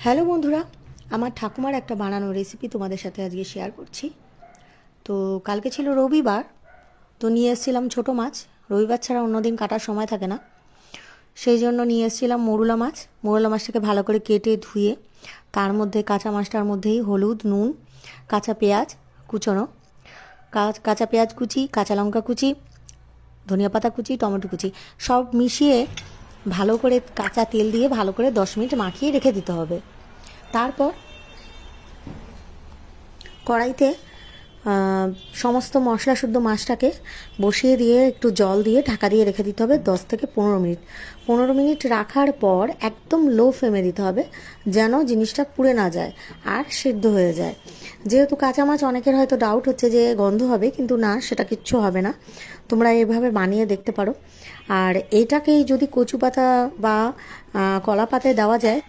Hello বন্ধুরা, আমার ঠাকুমার একটা বানানো রেসিপি তোমাদের সাথে আজকে শেয়ার করছি। তো কালকে ছিল রবিবার, তো নিয়ে এসেছিলাম ছোটো মাছ। রবিবার ছাড়া অন্য দিন কাটার সময় থাকে না, সেই জন্য নিয়ে এসেছিলাম মৌরলা মাছ। মৌরলা মাছটাকে ভালো করে কেটে ধুয়ে তার মধ্যে কাঁচা মাছটার মধ্যেই হলুদ, নুন, কাঁচা পেঁয়াজ কুচোনো, কাঁচা পেঁয়াজ কুচি, কাঁচা লঙ্কা কুচি, ধনিয়া পাতা কুচি, টমেটো কুচি সব মিশিয়ে ভালো করে কাঁচা তেল দিয়ে ভালো করে 10 মিনিট মাখিয়ে রেখে দিতে হবে। তারপর কড়াইতে সমস্ত মশলা শুদ্ধ মাছটাকে বসিয়ে দিয়ে একটু জল দিয়ে ঢাকা দিয়ে রেখে দিতে হবে 10 থেকে 15 মিনিট। 15 মিনিট রাখার পর একদম লো ফ্লেমে দিতে হবে, যেন জিনিসটা পুড়ে না যায় আর সিদ্ধ হয়ে যায়। যেহেতু কাঁচা মাছ, অনেকের হয়তো ডাউট হচ্ছে যে গন্ধ হবে, কিন্তু না, সেটা কিচ্ছু হবে না। তোমরা এভাবে বানিয়ে দেখতে পারো। আর এটাকেই যদি কচু পাতা বা কলা পাতায় দেওয়া যায়